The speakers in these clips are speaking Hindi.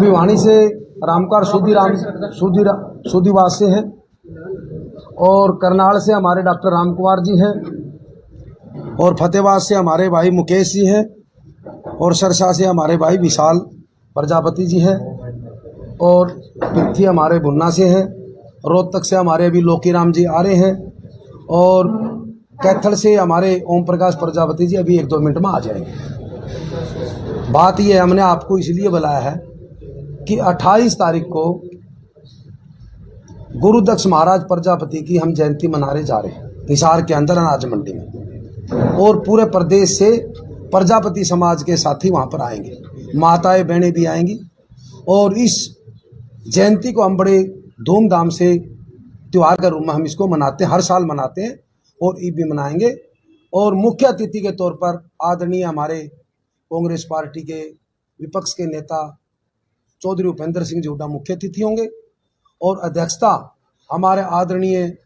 भिवानी से रामकार सूदीवास से हैं और करनाल से हमारे डॉक्टर राम कुमार जी हैं और फतेहबाद से हमारे भाई मुकेश जी हैं और सरसा से हमारे भाई विशाल प्रजापति जी हैं और पृथ्वी हमारे भुन्ना से हैं। रोहतक से हमारे अभी लोकीराम जी आ रहे हैं और कैथल से हमारे ओम प्रकाश प्रजापति जी अभी 1-2 मिनट में आ जाएंगे। बात यह है, हमने आपको इसलिए बुलाया है कि 28 तारीख को गुरुदक्ष महाराज प्रजापति की हम जयंती मनाने जा रहे हैं हिसार के अंदर अनाज मंडी में, और पूरे प्रदेश से प्रजापति समाज के साथी वहां पर आएंगे, माताएं बहनें भी आएंगी और इस जयंती को हम बड़े धूमधाम से त्योहार के रूप में हम इसको मनाते हैं, हर साल मनाते हैं और ईद भी मनाएंगे। और मुख्य अतिथि के तौर पर आदरणीय हमारे कांग्रेस पार्टी के विपक्ष के नेता चौधरी उपेंद्र सिंह जी हुड्डा मुख्य अतिथि होंगे और अध्यक्षता हमारे आदरणीय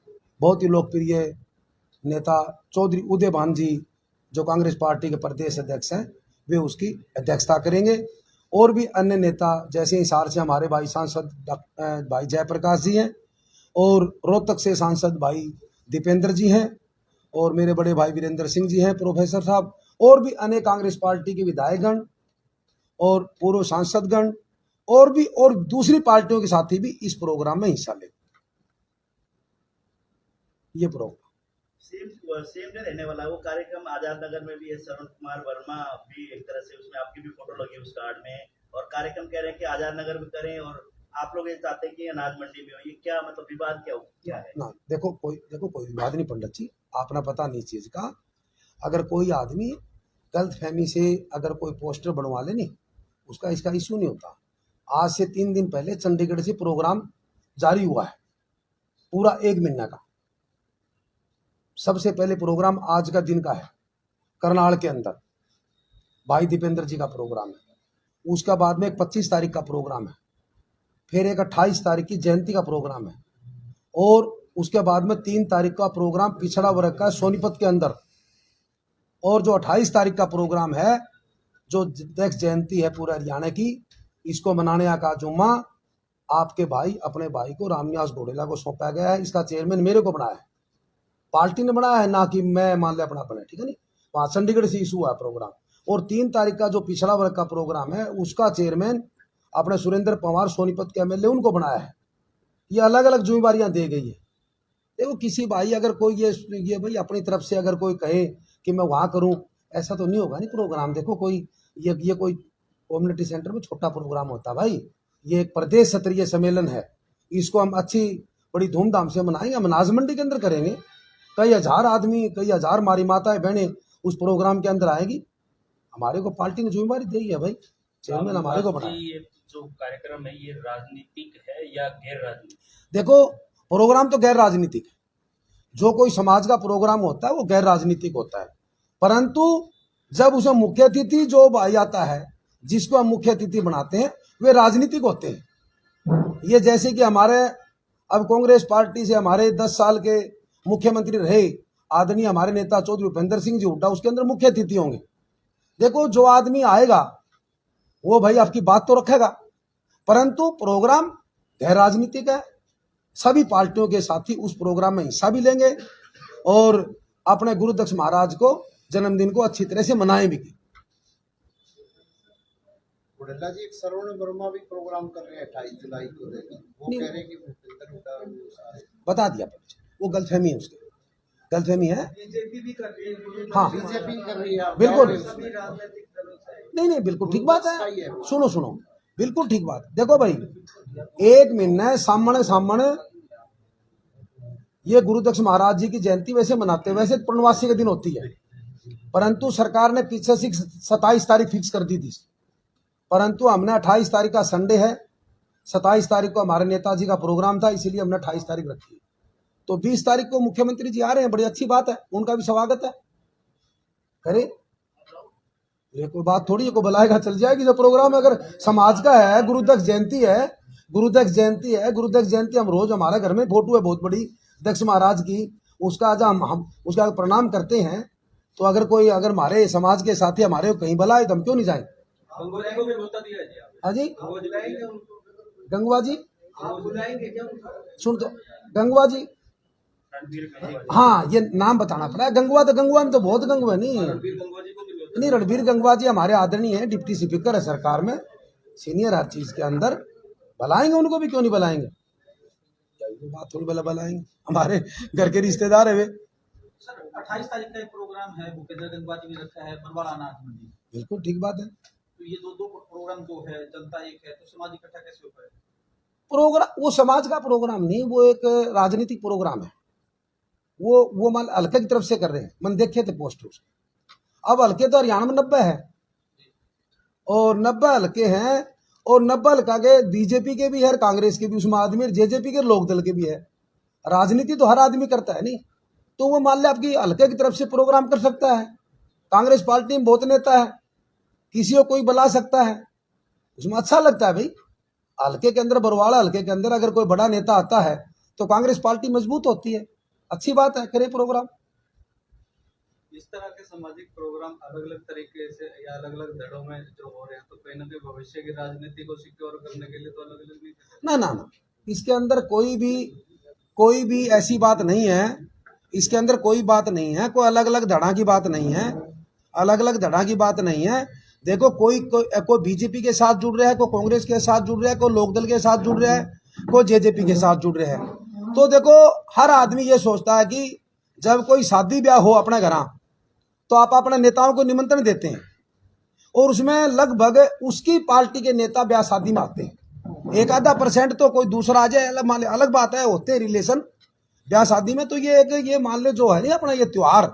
बहुत ही लोकप्रिय नेता चौधरी उदयभान जी जो कांग्रेस पार्टी के प्रदेश अध्यक्ष हैं, वे उसकी अध्यक्षता करेंगे। और भी अन्य नेता जैसे हिसार से हमारे भाई सांसद भाई जयप्रकाश जी हैं और रोहतक से सांसद भाई दीपेंद्र जी हैं और मेरे बड़े भाई वीरेंद्र सिंह जी हैं प्रोफेसर साहब, और भी अनेक कांग्रेस पार्टी के विधायकगण और पूर्व सांसदगण और दूसरी पार्टियों के साथी भी इस प्रोग्राम में हिस्सा लेंगे। ये प्रोग्राम सेम नहीं रहने वाला। वो कार्यक्रम आजाद नगर में भी है, श्रवण कुमार वर्मा भी एक तरह से उसमें आपकी भी फोटो लगी उस कार्ड में, और कार्यक्रम कह रहे हैं कि आजाद नगर में करें और आप लोग ये चाहते हैं कि अनाज मंडी में हो। ये क्या मतलब विवाद क्या है? ना देखो कोई विवाद नहीं पंडित जी, आपने पता नहीं चीज का। अगर कोई आदमी गलत फहमी से अगर कोई पोस्टर बनवा ले नहीं, उसका इसका इशू नहीं होता। आज से 3 दिन पहले चंडीगढ़ से प्रोग्राम जारी हुआ है पूरा 1 महीना का। सबसे पहले प्रोग्राम आज का दिन का है करनाल के अंदर, भाई दीपेंद्र जी का प्रोग्राम है। उसका बाद में एक 25 तारीख का प्रोग्राम है, फिर एक 28 तारीख की जयंती का प्रोग्राम है और उसके बाद में 3 तारीख का प्रोग्राम पिछड़ा वर्ग का सोनीपत के अंदर, और जो 28 तारीख का प्रोग्राम है जो दक्ष जयंती है पूरे हरियाणा की, इसको मनाने का जुम्मा आपके भाई अपने भाई को रामनिवास घोडेला को सौंपा गया है। इसका चेयरमैन मेरे को बनाया है, पार्टी ने बनाया है, ना कि मैं मान लिया अपना बना, ठीक है नहीं। वहां चंडीगढ़ से इशू हुआ प्रोग्राम। और 3 तारीख का जो पिछड़ा वर्ग का प्रोग्राम है उसका चेयरमैन अपने सुरेंद्र पवार सोनीपत के एमएलए उनको बनाया है। ये अलग अलग जिम्मेवारियां दी गई है। देखो किसी भाई अगर कोई ये भाई अपनी तरफ से अगर कोई कहे कि मैं वहां करूं, ऐसा तो नहीं होगा नहीं प्रोग्राम। देखो कोई ये कोई कम्युनिटी सेंटर में छोटा प्रोग्राम होता है भाई, ये एक प्रदेश स्तरीय सम्मेलन है, इसको हम अच्छी बड़ी धूमधाम से मनाएंगे। हम अनाज मंडी के अंदर करेंगे, कई हजार आदमी कई हजार हमारी माताएं बहनें उस प्रोग्राम के अंदर आएगी। हमारे को पार्टी ने जिम्मेवारी दी है भाई, चेयरमैन हमारे को बनाया। ये जो कार्यक्रम है ये राजनीतिक है या गैर राजनीतिक? देखो प्रोग्राम तो गैर राजनीतिक है, जो कोई समाज का प्रोग्राम होता है वो गैर राजनीतिक होता है, परंतु जब उसे मुख्य अतिथि जो भाई आता है जिसको हम मुख्य अतिथि बनाते हैं वे राजनीतिक होते हैं। ये जैसे कि हमारे अब कांग्रेस पार्टी से हमारे 10 साल के मुख्यमंत्री रहे आदरणीय हमारे नेता चौधरी उपेंद्र सिंह जी हुड्डा, उसके अंदर मुख्य अतिथि होंगे। देखो जो आदमी आएगा वो भाई आपकी बात तो रखेगा, परंतु प्रोग्राम गैर राजनीतिक है। सभी पार्टियों के साथी उस प्रोग्राम में हिस्सा भी लेंगे और अपने गुरुदक्ष महाराज को जन्मदिन को अच्छी तरह से मनाएंगे भी। घोडेला जी एक श्रवण वर्मा भी प्रोग्राम कर रहे हैं 28 जुलाई को, वो कह रहे हैं कि भूपेंद्र हुड्डा बता दिया, वो गलतफहमी है, उसकी गलतफहमी है। बीजेपी भी कर रही है, हाँ बीजेपी कर रही है बिल्कुल, नहीं बिल्कुल ठीक बात है। सुनो बिल्कुल ठीक बात। देखो भाई 1 महीना सामने ये गुरुदक्ष महाराज जी की जयंती वैसे मनाते हैं, वैसे पूर्णवासी के दिन होती है, परंतु सरकार ने पीछे से 27 तारीख फिक्स कर दी थी, परंतु हमने 28 तारीख का संडे है, 27 तारीख को हमारे नेताजी का प्रोग्राम था, इसीलिए हमने 28 तारीख रखी। तो 20 तारीख को मुख्यमंत्री जी आ रहे हैं, बड़ी अच्छी बात है, उनका भी स्वागत है, करे। ये कोई बात थोड़ी है, कोई बुलाएगा चल जाएगी। जो प्रोग्राम अगर समाज का है, गुरुदक्ष जयंती हम रोज हमारे घर में फोटो है बहुत बड़ी दक्ष महाराज की, उसका आज हम उसका प्रणाम करते हैं। तो अगर हमारे समाज के साथी हमारे कहीं बुलाए तो हम क्यों नहीं जाए? हाँ जी, वो बुलाएंगे उनको, गंगवा जी, आप बुलाएंगे क्या? सुन तो, गंगवा जी, रणबीर गंगवा जी। हाँ ये नाम बताना पड़ा है। गंगवा तो गंगवा में तो बहुत गंगवा नहीं, रणबीर गंगवा जी को भी नहीं रणबीर गंगवा जी हमारे आदरणीय है, डिप्टी स्पीकर है सरकार में, सीनियर हर चीज के अंदर, बुलाएंगे उनको भी, क्यों नहीं बुलाएंगे, बात थोड़ी बुलाएंगे, हमारे घर के रिश्तेदार है वे। सर 28 तारीख का एक प्रोग्राम है, भूपेंद्र गंगवा जी ने रखा है बनवाड़ा अनाज मंडी। बिल्कुल ठीक बात है। तो ये दो प्रोग्राम जो है, जनता एक है तो समाज इकट्ठा कैसे हो पाएगा? प्रोग्राम वो समाज का प्रोग्राम नहीं, वो एक राजनीतिक प्रोग्राम है। वो मान हल्के की तरफ से कर रहे हैं, मैंने देखे थे पोस्टर। अब हल्के तो हरियाणा में 90 है और 90 हल्के हैं, और 90 हल्का के बीजेपी के भी है, कांग्रेस के भी उसमें आदमी, जेजेपी के लोकदल के भी है। राजनीति तो हर आदमी करता है नहीं, तो वो मान ले आपकी हल्के की तरफ से प्रोग्राम कर सकता है। कांग्रेस पार्टी में बहुत नेता है, किसी को कोई बुला सकता है, उसमें अच्छा लगता है भाई। हल्के के अंदर, बरवाड़ा हल्के के अंदर अगर कोई बड़ा नेता आता है तो कांग्रेस पार्टी मजबूत होती है, अच्छी बात है, करे प्रोग्राम। इस तरह के सामाजिक प्रोग्राम अलग अलग तरीके से या अलग अलग धड़ों में जो हो रहे हैं, तो कहीं ना कहीं भविष्य की राजनीति को सिक्योर करने के लिए तो अलग अलग नहीं ना ना ना, इसके अंदर कोई भी ऐसी बात नहीं है, इसके अंदर कोई बात नहीं है, कोई अलग अलग धड़ा की बात नहीं है, अलग अलग धड़ा की बात नहीं है। देखो कोई बीजेपी के साथ जुड़ रहा है, कोई कांग्रेस के साथ जुड़ रहा है, कोई लोकदल के साथ जुड़ रहा है, कोई जेजेपी के साथ जुड़ रहा है। तो देखो हर आदमी ये सोचता है कि जब कोई शादी ब्याह हो अपने घर तो आप अपने नेताओं को निमंत्रण देते हैं, और उसमें लगभग उसकी पार्टी के नेता ब्याह शादी में आते हैं। एक आधा % तो कोई दूसरा आ जाए, अलग बात है, होते हैं रिलेशन ब्याह शादी में। तो ये मान लो जो है नहीं अपना ये त्योहार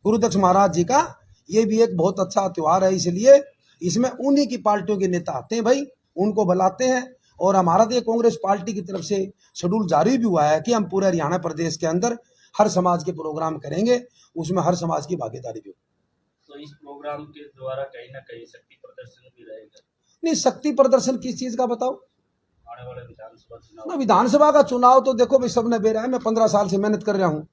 गुरुदत्त महाराज जी का, ये भी एक बहुत अच्छा त्योहार है, इसलिए इसमें उन्हीं की पार्टियों के नेता आते हैं भाई, उनको बुलाते हैं। और हमारा तो ये कांग्रेस पार्टी की तरफ से शेड्यूल जारी भी हुआ है कि हम पूरे हरियाणा प्रदेश के अंदर हर समाज के प्रोग्राम करेंगे, उसमें हर समाज की भागीदारी भी होगी। तो इस प्रोग्राम के द्वारा कहीं ना कहीं शक्ति प्रदर्शन भी रहेगा। नहीं, शक्ति प्रदर्शन किस चीज का बताओ? आने वाले विधानसभा चुनाव ना, विधानसभा का चुनाव तो देखो भाई सबने बेरा है, मैं 15 साल से मेहनत कर रहा हूँ,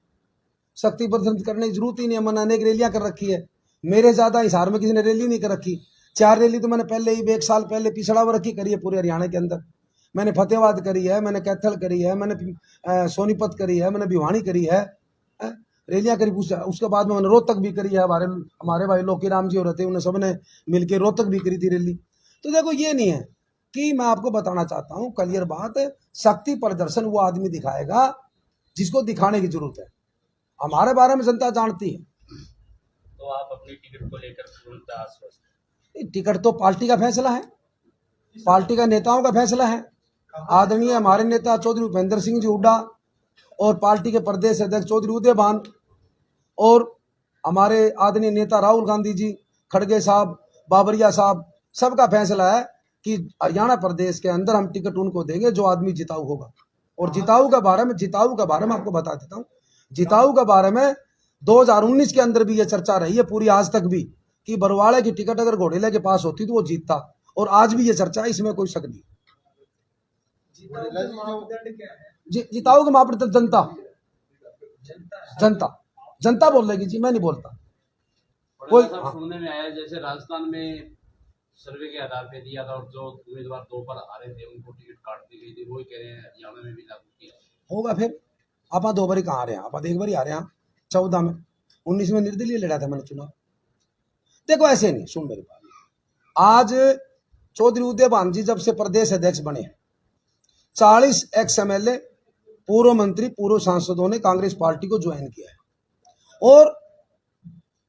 शक्ति प्रदर्शन करने की जरूरत ही नहीं है। मैंने अनेक रैलियां कर रखी है, मेरे ज्यादा हिसार में किसी ने रैली नहीं कर रखी। 4 रैली तो मैंने पहले ही 1 साल पहले पिछड़ा वर्ग की करी है पूरे हरियाणा के अंदर। मैंने फतेहाबाद करी है, मैंने कैथल करी है, मैंने सोनीपत करी है, मैंने भिवानी करी है, रैलियां करी। उसके बाद में मैंने रोहतक भी करी है, हमारे भाई लोकी राम जी हो रहे थे, उन्हें सबने मिलकर रोहतक भी करी थी रैली। तो देखो ये नहीं है कि मैं आपको बताना चाहता हूँ क्लियर बात, शक्ति प्रदर्शन वो आदमी दिखाएगा जिसको दिखाने की जरूरत है। हमारे बारे में जनता जानती है। तो आप अपनी टिकट को लेकर पूर्णतः आश्वस्त हैं? टिकट तो पार्टी का फैसला है, पार्टी का नेताओं का फैसला है। आदरणीय हमारे नेता चौधरी भूपेंद्र सिंह जी हुड्डा और पार्टी के प्रदेश अध्यक्ष चौधरी उदयभान और हमारे आदरणीय नेता राहुल गांधी जी, खड़गे साहब, बाबरिया साहब, सबका फैसला है कि हरियाणा प्रदेश के अंदर हम टिकट उनको देंगे जो आदमी जिताऊ होगा। और जिताऊ के बारे में आपको बता देता हूँ, जिताऊ के बारे में 2019 के अंदर भी ये चर्चा रही है पूरी आज तक भी, कि बरवाड़े की टिकट अगर घोड़ेला के पास होती तो वो जीतता, और आज भी ये चर्चा है, इसमें कोई शक नहीं। जिताऊ के मापदंड जनता बोल देगी जी, मैं नहीं बोलता कोई। सुनने में आया जैसे राजस्थान में सर्वे के आधार पे दिया था और जो उम्मीदवार 2 पर आ रहे थे उनको टिकट काट दी गई थी, वही कह रहे हैं हरियाणा में भी लागू किया होगा। फिर आप 2 बारी कहाँ आ रहे हैं? आप 1 बारी आ रहे हैं, 14 में, 19 में निर्दलीय लड़ा था मैंने चुनाव। देखो ऐसे नहीं, सुन मेरी बात, आज चौधरी उदयभान जी जब से प्रदेश अध्यक्ष बने, 40 एक्स MLA, पूर्व मंत्री, पूर्व सांसदों ने कांग्रेस पार्टी को ज्वाइन किया है,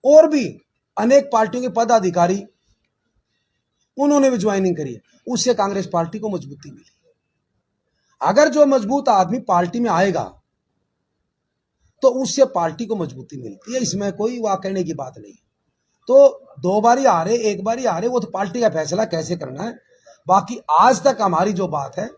और भी अनेक पार्टियों के पदाधिकारी उन्होंने भी ज्वाइनिंग करी है। उससे कांग्रेस पार्टी को मजबूती मिली। अगर जो मजबूत आदमी पार्टी में आएगा तो उससे पार्टी को मजबूती मिलती है, इसमें कोई वाह कहने की बात नहीं। तो 2 बारी आ रहे, 1 बारी आ रहे, वो तो पार्टी का फैसला कैसे करना है। बाकी आज तक हमारी जो बात है,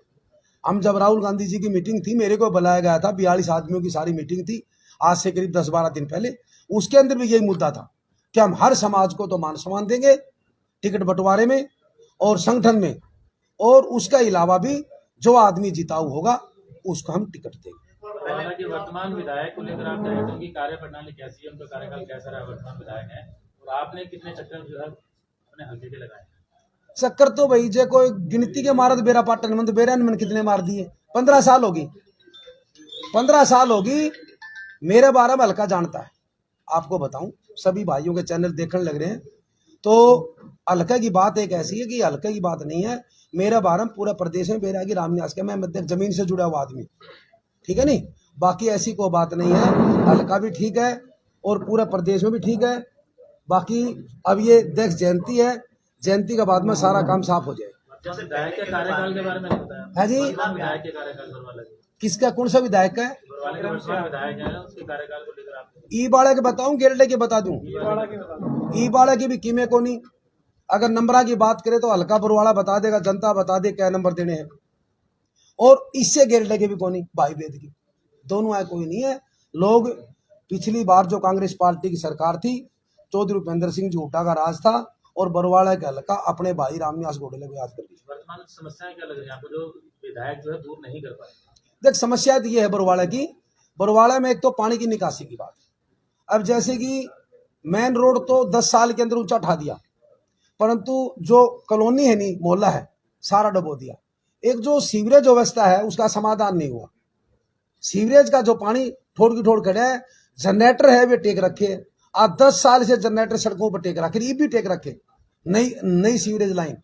हम जब राहुल गांधी जी की मीटिंग थी, मेरे को बुलाया गया था, 42 आदमियों की सारी मीटिंग थी आज से करीब 10-12 दिन पहले। उसके अंदर भी यही मुद्दा था कि हम हर समाज को तो मान सम्मान देंगे टिकट बंटवारे में और संगठन में, और उसका अलावा भी जो आदमी जिताऊ होगा उसको हम टिकट देंगे। हालांकि वर्तमान विधायक को लेकर आप कहें तो उनकी कार्य प्रणाली कैसी है, उनका कार्यकाल कैसा रहा? वर्तमान विधायक है और आपने कितने चक्कर जो है अपने हल्के के लगाए? चक्कर तो भाई जे कोई गिनती के मारत बेरा पाटन में तो बेरा ने कितने मार दिए। 15 साल होगी, 15 साल होगी। मेरे बारे में हल्का जानता है, आपको बताऊं, सभी भाइयों के चैनल देखने लग रहे हैं तो हल्का की बात एक ऐसी है कि हल्का की बात नहीं है। मेरे बारे में पूरा प्रदेश में बैरागी रामनिवास के मैं मध्य जमीन से जुड़ा हुआ आदमी, ठीक है नहीं, बाकी ऐसी कोई बात नहीं है। हल्का भी ठीक है और पूरा प्रदेश में भी ठीक है। बाकी अब ये देख जयंती है, जयंती के बाद में सारा काम साफ हो जाएगा। जैसे विधायक के कार्यकाल के बारे में बताया है जी, विधायक के कार्यकाल बरवाला के किसका कौन सा विधायक है? बरवाला के वर्तमान विधायक है, उसके कार्यकाल को लेकर आप ई बाड़ा के बताऊं, गेरडे के बता दूं? ई बाड़ा की भी कीमे को नहीं। अगर नंबरा की बात करें तो हल्का बरवाड़ा बता देगा, जनता बता दे क्या नंबर देने हैं। और इससे गेरडे के भी कोई नहीं, भाई वेद की दोनों है, कोई नहीं है। लोग पिछली बार जो कांग्रेस पार्टी की सरकार थी, चौधरी भूपेंद्र सिंह जी हुड्डा का राज था और बरवाड़ा के हल्का अपने भाई रामनिवास घोड़े को याद कर दी। वर्तमान समस्याएं क्या लग रही है आपको जो विधायक जो है दूर नहीं कर पाए? देख समस्या तो ये है बरवाड़ा की, बरवाड़ा में एक तो पानी की निकासी की बात। अब जैसे कि मेन रोड तो 10 साल के अंदर ऊंचा उठा दिया, परंतु जो कॉलोनी है नहीं, मोहल्ला है, सारा डबो दिया। एक जो सीवरेज व्यवस्था है उसका समाधान नहीं हुआ। सीवरेज का जो पानी ठोड़ की ठोड़ खड़े है, जनरेटर है वे टेक रखे, आज 10 साल से जनरेटर सड़कों पर टेक रखे, ये भी टेक रखे, नई सीवरेज लाइन।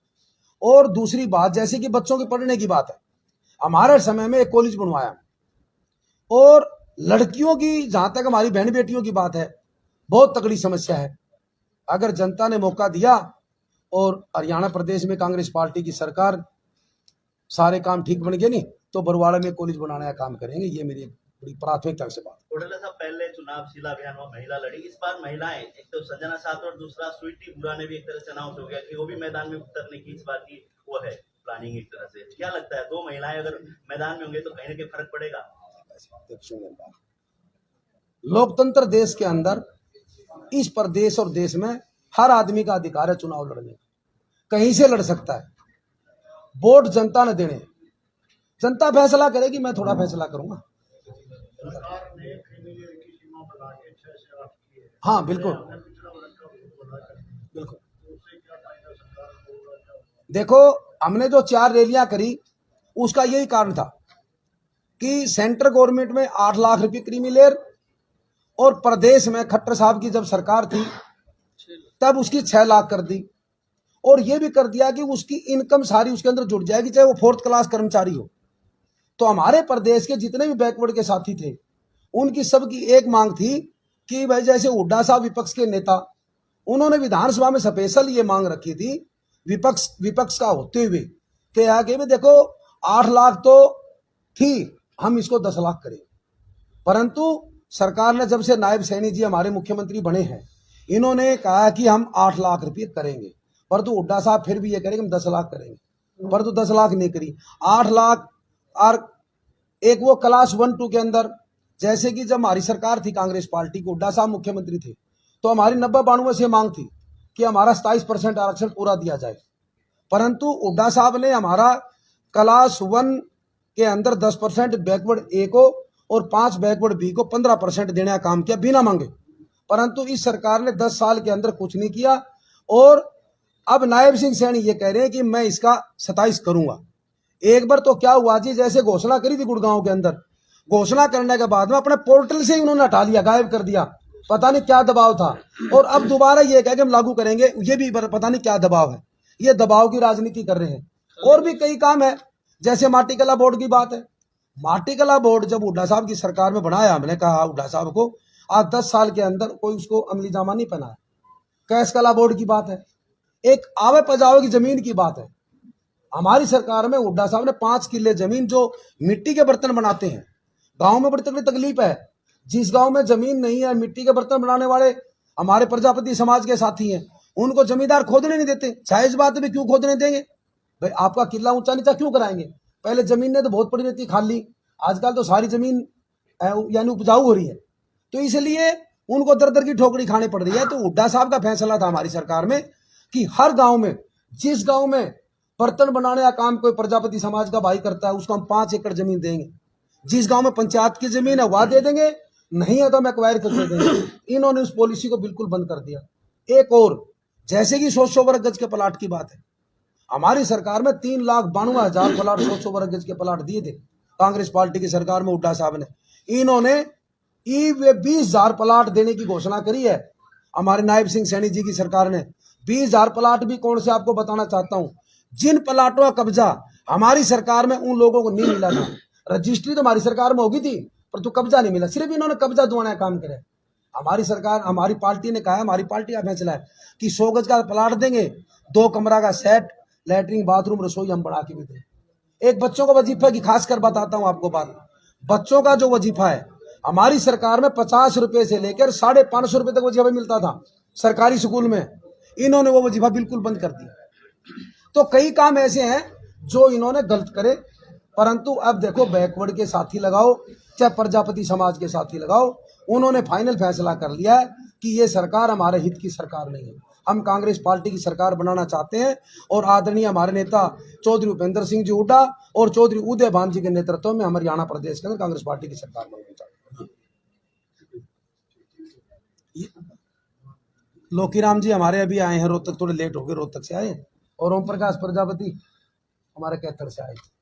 और दूसरी बात जैसे कि बच्चों के पढ़ने की बात है, हमारे समय में एक कॉलेज बनवाया। और लड़कियों की, जहां तक हमारी बहन बेटियों की बात है, बहुत तगड़ी समस्या है। अगर जनता ने मौका दिया और हरियाणा प्रदेश में कांग्रेस पार्टी की सरकार, सारे काम ठीक बन गए नहीं तो बरवाड़ा में कॉलेज बनाने का काम करेंगे। ये मेरी बड़ी प्राथमिकता से बात। कोडला साहब, पहले चुनाव शीला अभियान में महिला लड़ी, इस बार महिलाएं, एक तो संजना साथ और दूसरा स्वीटी बुरा ने भी एक तरह से अनाउंस हो गया कि वो भी मैदान में उतरने की इस बार की वो है प्लानिंग एक तरह से। क्या लगता है, दो महिलाएं अगर मैदान में होंगे तो कहीं ना कहीं फर्क पड़ेगा? लोकतंत्र देश के अंदर, इस प्रदेश और देश में हर आदमी का अधिकार है चुनाव लड़ने का, कहीं से लड़ सकता है। वोट जनता ने देने, जनता फैसला करेगी, मैं थोड़ा फैसला करूंगा। हाँ बिल्कुल बिल्कुल। देखो हमने जो 4 रैलियां करी उसका यही कारण था कि सेंट्रल गवर्नमेंट में 8 लाख रुपए क्रीमी लेयर और प्रदेश में खट्टर साहब की जब सरकार थी तब उसकी 6 लाख कर दी। और यह भी कर दिया कि उसकी इनकम सारी उसके अंदर जुड़ जाएगी, चाहे वो 4th क्लास कर्मचारी हो। तो हमारे प्रदेश के जितने भी बैकवर्ड के साथी थे उनकी सबकी एक मांग थी कि भाई जैसे हुड्डा साहब विपक्ष के नेता, उन्होंने विधानसभा में स्पेशल ये मांग रखी थी विपक्ष का होते हुए कि आगे में देखो 8 लाख तो थी, हम इसको 10 लाख करें। परंतु सरकार ने जब से नायब सैनी जी हमारे मुख्यमंत्री बने हैं, इन्होंने कहा कि हम 8 लाख रुपये करेंगे, परंतु हुड्डा साहब फिर भी ये करेंगे हम 10 लाख करेंगे, परंतु 10 लाख नहीं करी, 8 लाख। और एक वो क्लास 1-2 के अंदर, जैसे कि जब हमारी सरकार थी कांग्रेस पार्टी को, हुड्डा साहब मुख्यमंत्री थे, तो हमारी 90-92 से मांग थी कि हमारा 27% आरक्षण पूरा दिया जाए। परंतु हुड्डा साहब ने हमारा क्लास 1 के अंदर 10% बैकवर्ड ए को और 5 बैकवर्ड बी को 15% देने का काम किया बिना मांगे। परंतु इस सरकार ने 10 साल के अंदर कुछ नहीं किया। और अब नायब सिंह सैनी ये कह रहे हैं कि मैं इसका 27 करूंगा। एक बार तो क्या हुआ जी, जैसे घोषणा करी थी गुड़गांव के अंदर, घोषणा करने के बाद में अपने पोर्टल से ही उन्होंने हटा लिया, गायब कर दिया, पता नहीं क्या दबाव था। और अब दोबारा ये कह के हम लागू करेंगे, ये भी पता नहीं क्या दबाव है। ये दबाव की राजनीति कर रहे हैं। और भी कई काम है, जैसे माटी कला बोर्ड की बात है। माटी कला बोर्ड जब हुड्डा साहब की सरकार में बनाया, हमने कहा हुड्डा साहब को आज 10 साल के अंदर कोई उसको अमली जामा नहीं पहनाया। कैश कला बोर्ड की बात है, एक आवे पजावे की जमीन की बात है। हमारी सरकार में हुड्डा साहब ने 5 किले जमीन जो मिट्टी के बर्तन बनाते हैं, गांव में बड़ी तकलीफ तकलीफ है। जिस गांव में जमीन नहीं है, मिट्टी के बर्तन बनाने वाले हमारे प्रजापति समाज के साथी हैं, उनको जमींदार खोदने नहीं देते। जायज बात है, क्यों खोदने देंगे भाई? आपका किला ऊंचा नीचा क्यों कराएंगे? पहले जमीन ने तो बहुत पड़ी रहती खाली, आजकल तो सारी जमीन यानी उपजाऊ हो रही है, तो इसलिए उनको दर दर की ठोकरी खानी पड़ रही है। तो हुड्डा साहब का फैसला था हमारी सरकार में कि हर गांव में, जिस गांव में बर्तन बनाने का काम कोई प्रजापति समाज का भाई करता है, उसको हम 5 एकड़ जमीन देंगे। जिस गांव में पंचायत की जमीन है वह दे देंगे, नहीं है तो हम एक्वायर करके देंगे। इन्होंने उस पॉलिसी को बिल्कुल बंद कर दिया। एक और, जैसे कि 100 वर्ग गज के प्लाट की बात है, हमारी सरकार में 3,92,000 प्लाट 100 वर्ग गज के प्लाट दिए थे कांग्रेस पार्टी की सरकार में, हुड्डा साहब ने। इन्होंने 20,000 प्लाट देने की घोषणा करी है हमारे नायब सिंह सैनी जी की सरकार ने। 20,000 प्लाट भी कौन से आपको बताना चाहता हूं, जिन प्लाटों का कब्जा हमारी सरकार में उन लोगों को नहीं मिला था। रजिस्ट्री तो हमारी सरकार में होगी थी पर तो कब्जा नहीं मिला, सिर्फ इन्होंने कब्जा दिवाने का काम करे। हमारी सरकार, हमारी पार्टी ने कहा है, हमारी पार्टी का फैसला है कि 100 गज का प्लाट देंगे, 2 कमरा का सेट, लैट्रिन बाथरूम रसोई हम बढ़ा के भी दें। एक बच्चों का वजीफा की खास कर बताता हूं आपको बात, बच्चों का जो वजीफा है हमारी सरकार में 50 रुपए से लेकर 550 रुपए तक वजीफा मिलता था सरकारी स्कूल में, इन्होंने वो वजीफा बिल्कुल बंद कर दिया। तो कई काम ऐसे हैं जो इन्होंने गलत करे, परंतु अब देखो बैकवर्ड के साथी लगाओ चाहे प्रजापति समाज के साथी लगाओ, उन्होंने फाइनल फैसला कर लिया है कि ये सरकार हमारे हित की सरकार नहीं है। हम कांग्रेस पार्टी की सरकार बनाना चाहते हैं और आदरणीय हमारे नेता चौधरी उपेंद्र सिंह जी हुड्डा और चौधरी उदय भान जी के नेतृत्व में हम हरियाणा प्रदेश के अंदर कांग्रेस पार्टी की सरकार बनाना चाहते हैं। लोकीराम जी हमारे अभी आए हैं रोहतक, थोड़े लेट हो गए, रोहतक से आए, और ओम प्रकाश प्रजापति हमारे कैथल से आए थे।